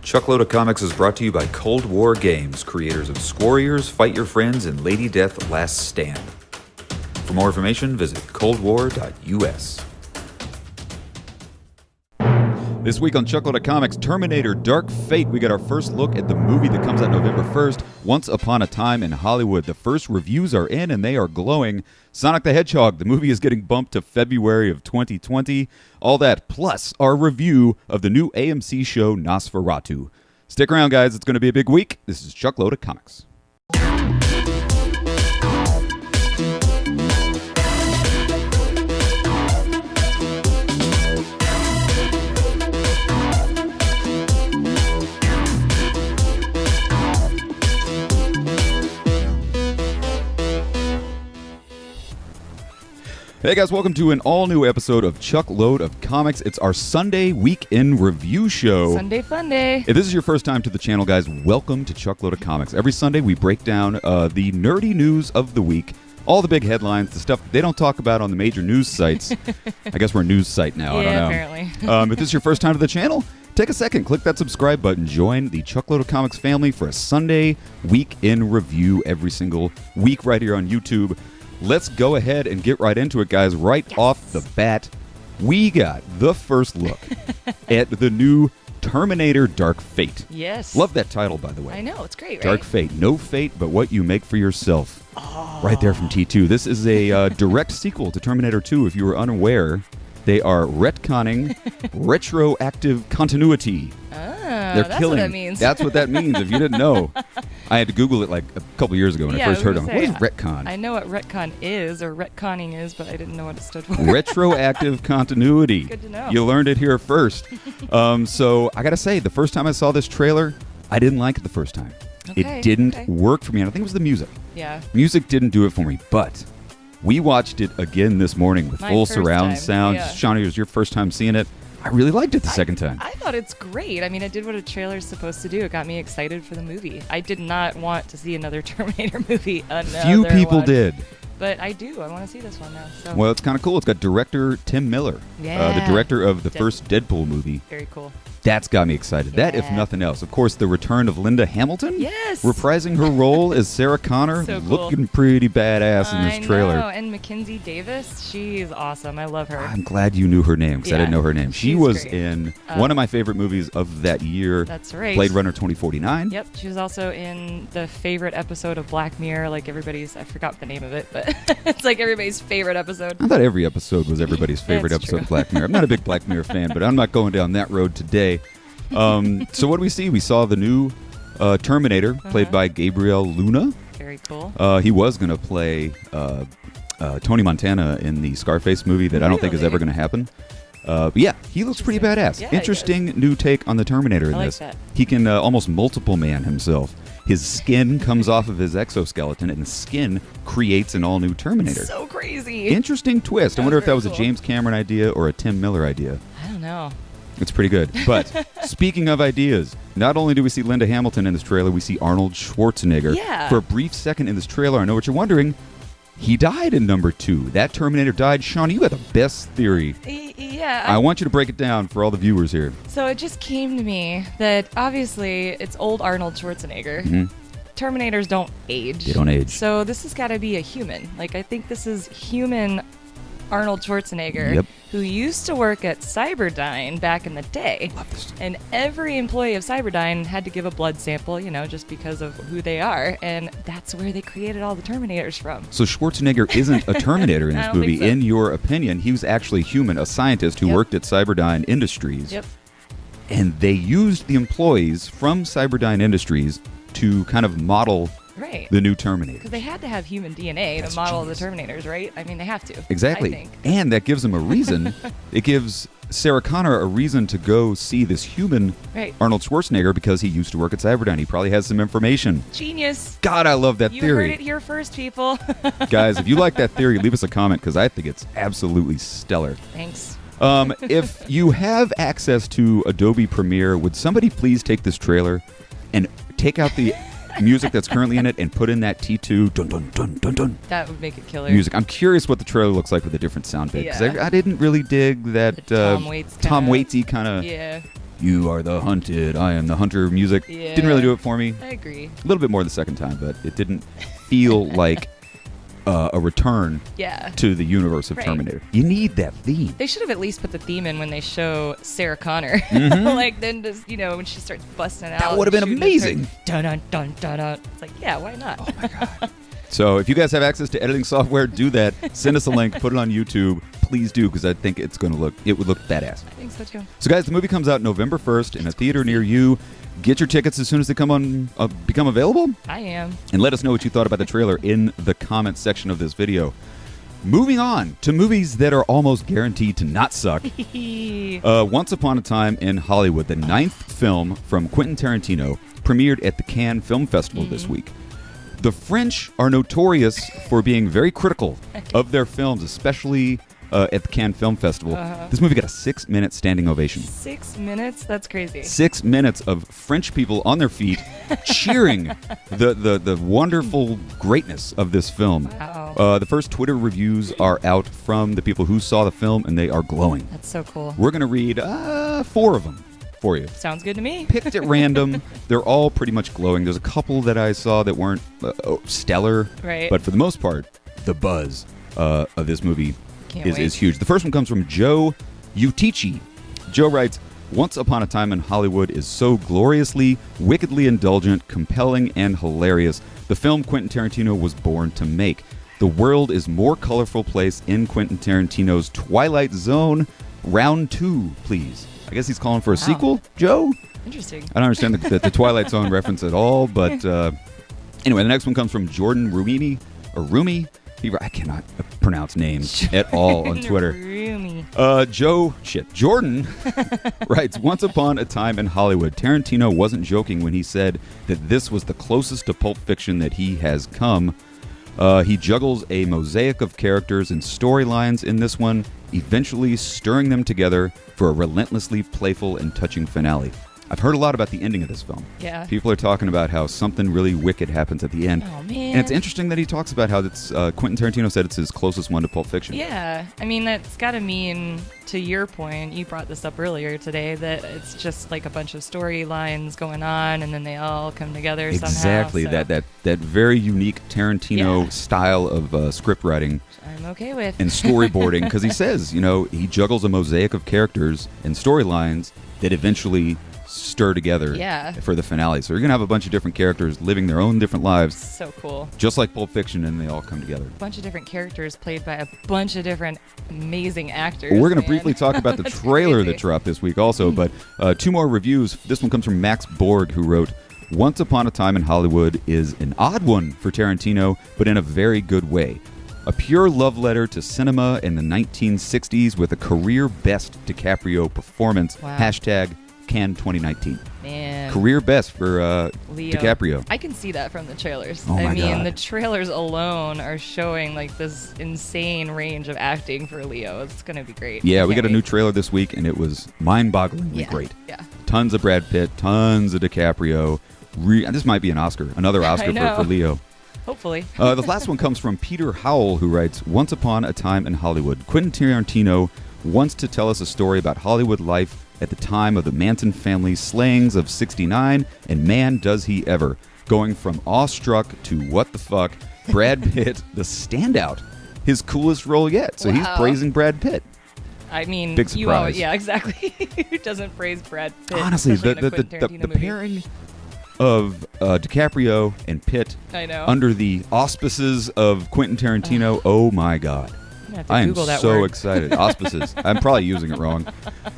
Chuckload of Comics is brought to you by Cold War Games, creators of Squarriors, Fight Your Friends, and Lady Death Last Stand. For more information, visit coldwar.us. This week on Chuckload of Comics, Terminator Dark Fate, we got our first look at the movie that comes out November 1st, Once Upon a Time in Hollywood. The first reviews are in and they are glowing. Sonic the Hedgehog, the movie is getting bumped to February of 2020. All that, plus our review of the new AMC show NOS4A2. Stick around, guys. It's going to be a big week. This is Chuckload of Comics. Hey guys, welcome to an all-new episode of Chuckload of Comics. It's our Sunday Week in Review show. Sunday fun day. If this is your first time to the channel, guys, welcome to Chuckload of Comics. Every Sunday we break down the nerdy news of the week, all the big headlines, the stuff that they don't talk about on the major news sites. I guess we're a news site now, I don't know. Apparently. If this is your first time to the channel, take a second, click that subscribe button, join the Chuckload of Comics family for a Sunday Week in Review every single week right here on YouTube. Let's go ahead and get right into it, guys. Right off the bat, we got the first look at the new Terminator Dark Fate. Yes. Love that title, by the way. I know, it's great, right? Dark Fate. No fate but what you make for yourself. Oh. Right there from T2. This is a direct sequel to Terminator 2. If you were unaware, they are retconning retroactive continuity. They're that's killing. what that means. That's what that means. If you didn't know, I had to Google it like a couple years ago when I first heard of it. What is retcon? I know what retcon is, or retconning is, but I didn't know what it stood for. Retroactive continuity. Good to know. You learned it here first. So I got to say, the first time I saw this trailer, I didn't like it the first time. Okay, it didn't work for me, and I think it was the music. Yeah. Music didn't do it for me, but we watched it again this morning with full surround sound. Yeah. Shawnee, it was your first time seeing it. I really liked it the second time. I thought it's great. I mean, it did what a trailer is supposed to do. It got me excited for the movie. I did not want to see another Terminator movie. Few people did. But I do. I want to see this one now. So. Well, it's kind of cool. It's got director Tim Miller, the director of the first Deadpool movie. Very cool. That's got me excited. Yeah. That, if nothing else. Of course, the return of Linda Hamilton. Yes. Reprising her role as Sarah Connor. So cool. Looking pretty badass in this trailer. I know. And Mackenzie Davis, she's awesome. I love her. I'm glad you knew her name because I didn't know her name. She She's was great. In one of my favorite movies of that year. That's right. Blade Runner 2049. Yep. She was also in the favorite episode of Black Mirror, like everybody's, I forgot the name of it, but it's like everybody's favorite episode. I thought every episode was everybody's favorite That's episode true. of Black Mirror. I'm not a big Black Mirror fan, but I'm not going down that road today. So what do we see? We saw the new Terminator, played by Gabriel Luna. Very cool. He was going to play Tony Montana in the Scarface movie that I don't think is ever going to happen. But yeah, he looks pretty badass. Yeah, he Interesting new take on the Terminator in I like this. that. He can almost multiple man himself. His skin comes off of his exoskeleton, and the skin creates an all-new Terminator. So crazy. Interesting twist. I wonder if that was a cool. James Cameron idea or a Tim Miller idea. I don't know. It's pretty good. But speaking of ideas, not only do we see Linda Hamilton in this trailer, we see Arnold Schwarzenegger. Yeah. For a brief second in this trailer, I know what you're wondering. He died in number 2. That Terminator died. Sean, you got the best theory. Yeah. I want you to break it down for all the viewers here. So it just came to me that obviously it's old Arnold Schwarzenegger. Mm-hmm. Terminators don't age. They don't age. So this has got to be a human. Like, I think this is human Arnold Schwarzenegger, who used to work at Cyberdyne back in the day. Love this. And every employee of Cyberdyne had to give a blood sample, just because of who they are. And that's where they created all the Terminators from. So Schwarzenegger isn't a Terminator in I this don't movie. think so. In your opinion, he was actually human, a scientist who worked at Cyberdyne Industries. Yep. And they used the employees from Cyberdyne Industries to kind of model the new Terminator. Because they had to have human DNA to model the Terminators, right? I mean, they have to. Exactly. I think. And that gives them a reason. It gives Sarah Connor a reason to go see this human Arnold Schwarzenegger because he used to work at Cyberdyne. He probably has some information. Genius. God, I love that You theory. heard it here first, people. Guys, if you like that theory, leave us a comment because I think it's absolutely stellar. Thanks. If you have access to Adobe Premiere, would somebody please take this trailer and take out the music that's currently in it and put in that T2 dun dun dun dun dun That would make it killer. music. I'm curious what the trailer looks like with a different sound bit because I didn't really dig that Tom Waits Waitsy kind of "You are the hunted, I am the hunter" music. Yeah. Didn't really do it for me. I agree. A little bit more the second time, but it didn't feel like a return to the universe of Terminator. You need that theme. They should have at least put the theme in when they show Sarah Connor. Like, then just, when she starts busting out. That would have been amazing. Dun dun dun dun dun. It's like, yeah, why not? Oh my god. So if you guys have access to editing software, do that. Send us a link. Put it on YouTube. Please do, because I think it would look badass. I think so too. So guys, the movie comes out November 1st in a theater near you. Get your tickets as soon as they become available. I am. And let us know what you thought about the trailer in the comments section of this video. Moving on to movies that are almost guaranteed to not suck. Once Upon a Time in Hollywood, the 9th film from Quentin Tarantino, premiered at the Cannes Film Festival this week. The French are notorious for being very critical of their films, especially at the Cannes Film Festival. This movie got a 6-minute standing ovation. 6 minutes? That's crazy. 6 minutes of French people on their feet cheering the wonderful greatness of this film. Wow. The first Twitter reviews are out from the people who saw the film, and they are glowing. That's so cool. We're going to read 4 of them for you. Sounds good to me. Picked at random. They're all pretty much glowing. There's a couple that I saw that weren't stellar. Right. But for the most part, the buzz of this movie Can't wait. is huge. The first one comes from Joe Utichi. Joe writes, "Once Upon a Time in Hollywood is so gloriously, wickedly indulgent, compelling, and hilarious. The film Quentin Tarantino was born to make. The world is more colorful place in Quentin Tarantino's Twilight Zone. Round 2, please." I guess he's calling for a sequel, Joe? Interesting. I don't understand the Twilight Zone reference at all, but anyway, the next one comes from Jordan Rumi. I cannot pronounce names at all on Twitter. Jordan writes, "Once Upon a Time in Hollywood, Tarantino wasn't joking when he said that this was the closest to Pulp Fiction that he has come. He juggles a mosaic of characters and storylines in this one, eventually stirring them together for a relentlessly playful and touching finale." I've heard a lot about the ending of this film. Yeah. People are talking about how something really wicked happens at the end. Oh, man. And it's interesting that he talks about how it's Quentin Tarantino said it's his closest one to Pulp Fiction. Yeah. I mean, that's got to mean, to your point, you brought this up earlier today, that it's just like a bunch of storylines going on, and then they all come together somehow. Exactly. So. That very unique Tarantino style of script writing. I'm okay with. And storyboarding, because he says, he juggles a mosaic of characters and storylines that eventually stir together for the finale. So you're going to have a bunch of different characters living their own different lives. So cool. Just like Pulp Fiction, and they all come together. A bunch of different characters played by a bunch of different amazing actors. Well, we're going to briefly talk about the trailer crazy. that dropped this week also, but 2 more reviews. This one comes from Max Borg, who wrote, "Once Upon a Time in Hollywood is an odd one for Tarantino, but in a very good way. A pure love letter to cinema in the 1960s with a career best DiCaprio performance. Wow. Cannes 2019. Man. Career best for Leo. DiCaprio. I can see that from the trailers. Oh my God. The trailers alone are showing like this insane range of acting for Leo. It's going to be great. Yeah, we got a new trailer this week, and it was mind-bogglingly great. Yeah. Tons of Brad Pitt, tons of DiCaprio. This might be another Oscar for Leo. Hopefully. The last one comes from Peter Howell, who writes, "Once Upon a Time in Hollywood, Quentin Tarantino wants to tell us a story about Hollywood life at the time of the Manson family's slayings of '69, and man, does he ever. Going from awestruck to what the fuck, Brad Pitt, the standout, his coolest role yet." So he's praising Brad Pitt. I mean, big surprise. Yeah, exactly. Who doesn't praise Brad Pitt? Honestly, the pairing of DiCaprio and Pitt under the auspices of Quentin Tarantino, oh my God. I am so excited. Auspices. I'm probably using it wrong.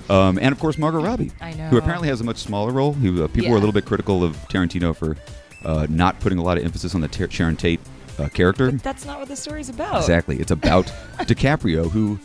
And of course, Margot Robbie, who apparently has a much smaller role. People were a little bit critical of Tarantino for not putting a lot of emphasis on the Sharon Tate character. But that's not what the story's about. Exactly. It's about DiCaprio, who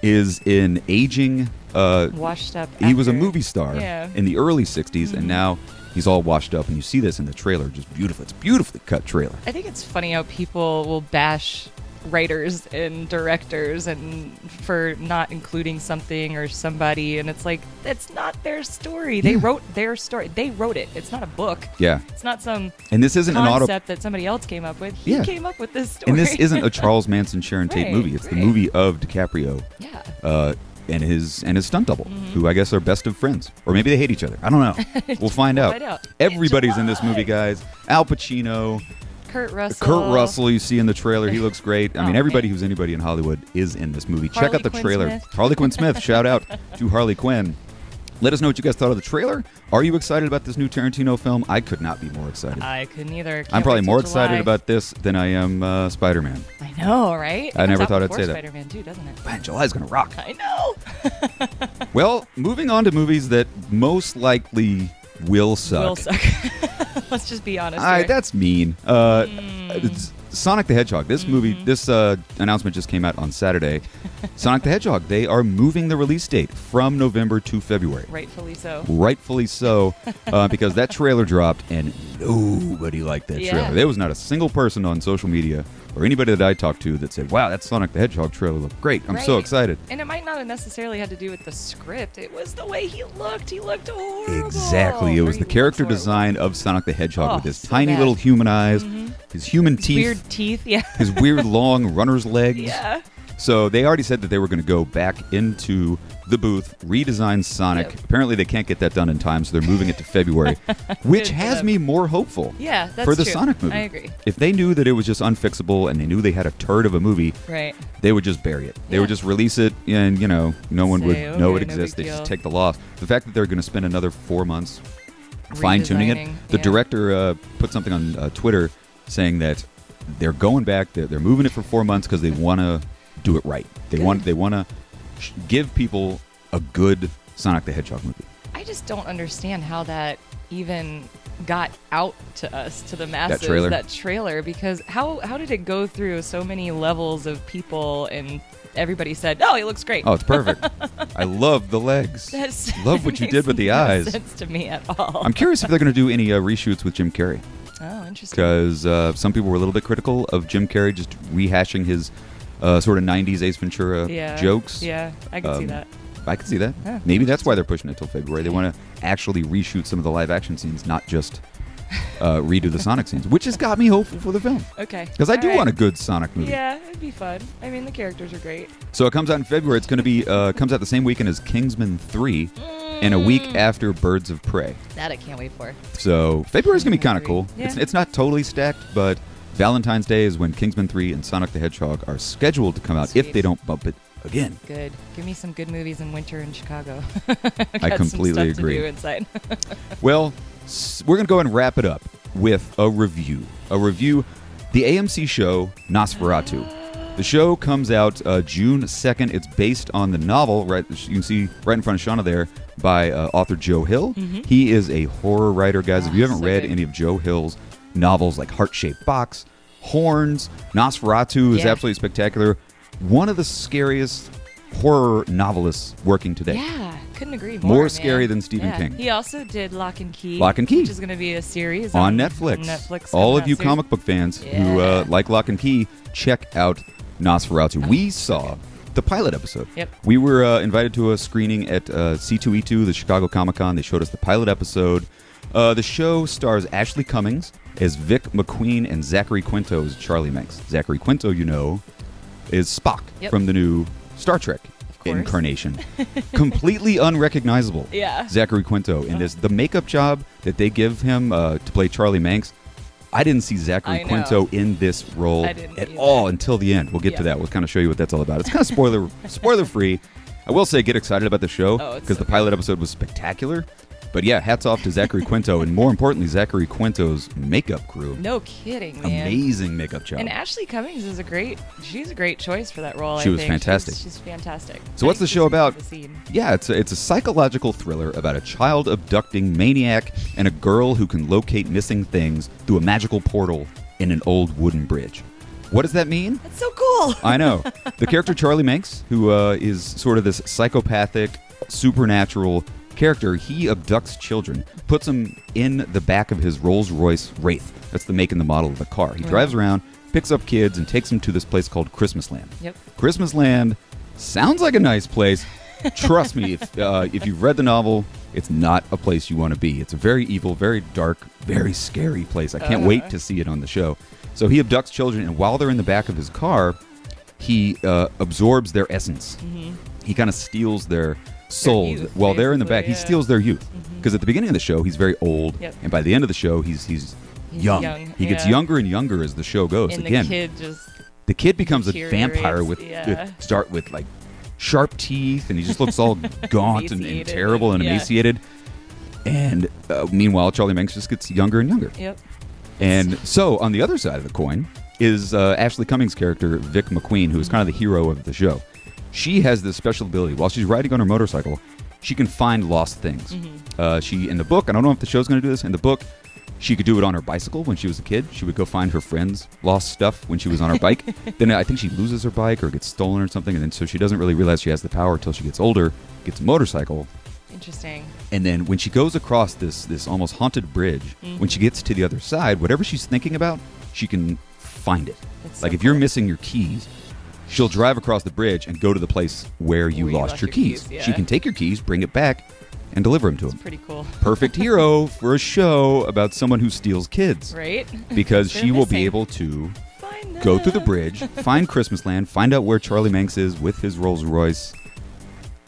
is an aging, washed up actor. He was a movie star in the early 60s, and now he's all washed up, and you see this in the trailer. Just beautiful. It's a beautifully cut trailer. I think it's funny how people will bash writers and directors and for not including something or somebody, and it's like, it's not their story. They wrote their story. They wrote it. It's not a book. Yeah. It's not some and this isn't concept that somebody else came up with. He came up with this story. And this isn't a Charles Manson Sharon Tate movie. It's the movie of DiCaprio. Yeah. his stunt double, who I guess are best of friends, or maybe they hate each other. I don't know. We'll find out. Everybody's in this movie, guys. Al Pacino, Kurt Russell. You see in the trailer, he looks great. I mean, everybody who's anybody in Hollywood is in this movie. Check out the trailer. Harley Quinn Smith. Shout out to Harley Quinn. Let us know what you guys thought of the trailer. Are you excited about this new Tarantino film? I could not be more excited. I couldn't either. I'm probably more excited about this than I am Spider-Man. I know, right? I never thought I'd say that. Spider-Man too, doesn't it? Man, July's going to rock. I know. Well, moving on to movies that most likely will suck. Let's just be honest here. That's mean. It's Sonic the Hedgehog. This movie, this announcement just came out on Saturday. Sonic the Hedgehog, they are moving the release date from November to February. Rightfully so. Rightfully so, because that trailer dropped and nobody liked that trailer. There was not a single person on social media or anybody that I talked to that said, wow, that Sonic the Hedgehog trailer looked great. I'm so excited. And it might not have necessarily had to do with the script. It was the way he looked. He looked horrible. Exactly. It was the character design of Sonic the Hedgehog with his tiny little human eyes, his human teeth. Weird teeth, his weird long runner's legs. Yeah. So they already said that they were going to go back into the booth, redesign Sonic. Yep. Apparently they can't get that done in time, so they're moving it to February, which has me more hopeful for the true. Sonic movie. I agree. If they knew that it was just unfixable and they knew they had a turd of a movie, they would just bury it. They would just release it and, no one would know it exists. They just take the loss. The fact that they're going to spend another 4 months fine-tuning it. The director put something on Twitter saying that they're going back, they're moving it for 4 months because they want to do it right. They want to give people a good Sonic the Hedgehog movie. I just don't understand how that even got out to us, to the masses, that trailer, because how did it go through so many levels of people and everybody said, oh, he looks great. Oh, it's perfect. I love the legs. Love what you did with the eyes. Makes no sense to me at all. I'm curious if they're going to do any reshoots with Jim Carrey. Oh, interesting. Because some people were a little bit critical of Jim Carrey just rehashing his sort of 90s Ace Ventura jokes. Yeah, I can see that. I can see that. Yeah, maybe that's why they're pushing it till February. They want to actually reshoot some of the live action scenes, not just redo the Sonic scenes, which has got me hopeful for the film. Okay. Because I do want a good Sonic movie. Yeah, it'd be fun. I mean, the characters are great. So it comes out in February. It's going to be comes out the same weekend as Kingsman 3 and a week after Birds of Prey. That I can't wait for. So February's going to be kind of cool. Yeah. It's not totally stacked, but Valentine's Day is when Kingsman 3 and Sonic the Hedgehog are scheduled to come out if they don't bump it again. Good. Give me some good movies in winter in Chicago. I completely agree. To do inside. Well, we're going to go and wrap it up with a review. The AMC show NOS4A2. The show comes out June 2nd. It's based on the novel, right? You can see right in front of Shauna there, by author Joe Hill. He is a horror writer, guys. If you haven't read any of Joe Hill's novels like Heart-Shaped Box, Horns, NOS4A2 is absolutely spectacular. One of the scariest horror novelists working today. Yeah, couldn't agree more. More scary than Stephen King. He also did Lock and Key. Lock and Key. Which is going to be a series on Netflix. All of you comic book fans who like Lock and Key, check out NOS4A2. We saw the pilot episode. Yep. We were invited to a screening at C2E2, the Chicago Comic-Con. They showed us the pilot episode. The show stars Ashley Cummings as Vic McQueen and Zachary Quinto as Charlie Manx. Zachary Quinto, is Spock from the new Star Trek incarnation. Completely unrecognizable. Yeah. Zachary Quinto in this. The makeup job that they give him to play Charlie Manx, I didn't see Zachary Quinto in this role at all until the end. We'll get to that. We'll kind of show you what that's all about. It's kind of spoiler free. I will say get excited about the show because the pilot episode was spectacular. But yeah, hats off to Zachary Quinto, and more importantly, Zachary Quinto's makeup crew. No kidding, man. Amazing makeup job. And Ashley Cummings is she's a great choice for that role. She was fantastic. She's fantastic. So what's the show about? Yeah, it's a psychological thriller about a child abducting maniac and a girl who can locate missing things through a magical portal in an old wooden bridge. What does that mean? That's so cool. I know. The character Charlie Manx, who is sort of this psychopathic, supernatural character, he abducts children, puts them in the back of his Rolls-Royce Wraith. That's the make and the model of the car. He drives around, picks up kids, and takes them to this place called Christmasland. Yep. Christmasland sounds like a nice place. Trust me, if you've read the novel, it's not a place you want to be. It's a very evil, very dark, very scary place. I can't wait to see it on the show. So he abducts children, and while they're in the back of his car, he absorbs their essence. he kind of steals their soul youth, while they're in the back. basically, He yeah. steals their youth because at the beginning of the show he's very old, Yep. and by the end of the show he's young. He gets yeah. younger and younger as the show goes. And Again, the kid just becomes a deteriorates, vampire with start with like sharp teeth, and he just looks all gaunt and Emaciated, terrible and yeah. emaciated. And meanwhile, Charlie Manx just gets younger and younger. Yep. And so, on the other side of the coin is Ashley Cummings' character, Vic McQueen, who is kind of the hero of the show. She has this special ability. While she's riding on her motorcycle, she can find lost things. She, in the book, I don't know if the show's going to do this, in the book, she could do it on her bicycle when she was a kid. She would go find her friend's lost stuff when she was on her bike. Then I think she loses her bike or gets stolen or something, and then so she doesn't really realize she has the power until she gets older, gets a motorcycle. Interesting. And then when she goes across this almost haunted bridge, when she gets to the other side, whatever she's thinking about, she can find it. It's Like so if you're cool. missing your keys, she'll drive across the bridge and go to the place where you lost your keys. yeah. She can take your keys, bring it back, and deliver them to It's him. pretty cool. Perfect hero for a show about someone who steals kids. Right? Because They're she will be missing. able to Find go through the them. bridge, find Christmas Land, find out where Charlie Manx is with his Rolls Royce.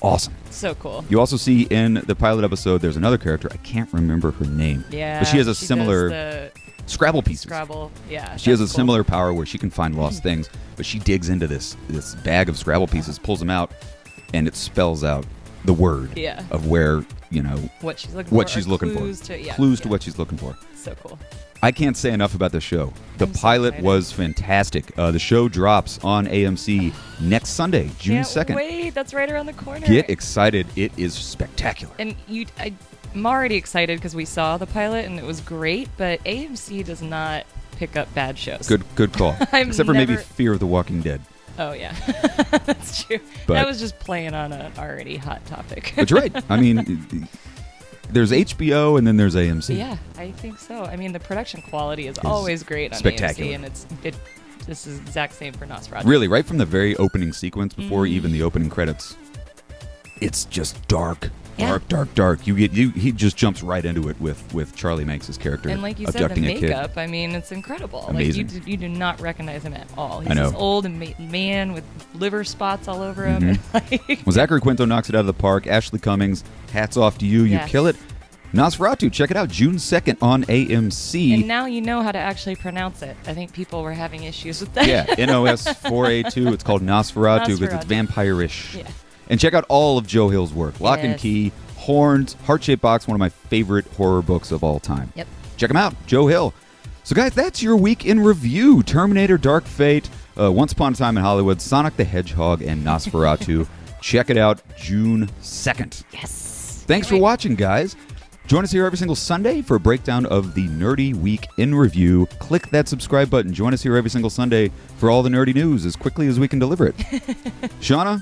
Awesome. So cool. You also see in the pilot episode, there's another character. I can't remember her name. Yeah. But she has a does similar the Scrabble pieces. Scrabble. Yeah. She has a that's cool. similar power where she can find lost things, but she digs into this bag of Scrabble pieces, pulls them out, and it spells out the word Yeah. of where, What she's looking what for. she's or looking clues for. To, yeah, Clues to yeah. what she's looking for. So cool. I can't say enough about the show. The I'm so pilot excited. was fantastic. The show drops on AMC next Sunday, June Can't 2nd. wait. That's right around the corner. Get excited. It is spectacular. And I'm already excited because we saw the pilot and it was great, but AMC does not pick up bad shows. Good call. I've Except for maybe never- Fear of the Walking Dead. Oh, yeah. That's true. But- That was just playing on an already hot topic. But you're right. I mean, there's HBO and then there's AMC. Yeah, I think so. I mean, the production quality is always great on spectacular. AMC, and this is exact same for NOS4A2. Really, right from the very opening sequence, before Mm-hmm. even the opening credits, it's just dark. Yeah. Dark. He just jumps right into it with Charlie Manx's character And like you said, the abducting a kid. makeup, I mean, it's incredible. Amazing. Like, you do not recognize him at all. He's I know. this old man with liver spots all over him. Mm-hmm. And like, Well, Zachary Quinto knocks it out of the park. Ashley Cummings, hats off to you. You Yes. kill it. NOS4A2, check it out, June 2nd on AMC. and now you know how to actually pronounce it. I think people were having issues with that. Yeah, NOS4A2. It's called NOS4A2 because it's NOS4A2. vampire-ish. Yeah. And check out all of Joe Hill's work. Lock and Yes. Key, Horns, Heart-Shaped Box, one of my favorite horror books of all time. Yep. Check them out, Joe Hill. So, guys, that's your week in review. Terminator Dark Fate, Once Upon a Time in Hollywood, Sonic the Hedgehog, and NOS4A2. Check it out June 2nd. Yes. Thanks for watching, guys. Join us here every single Sunday for a breakdown of the Nerdy Week in Review. Click that subscribe button. Join us here every single Sunday for all the nerdy news as quickly as we can deliver it. Shauna,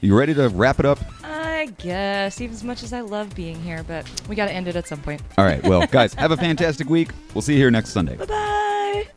you ready to wrap it up? I guess, even as much as I love being here, but we got to end it at some point. All right. Well, guys, have a fantastic week. We'll see you here next Sunday. Bye-bye.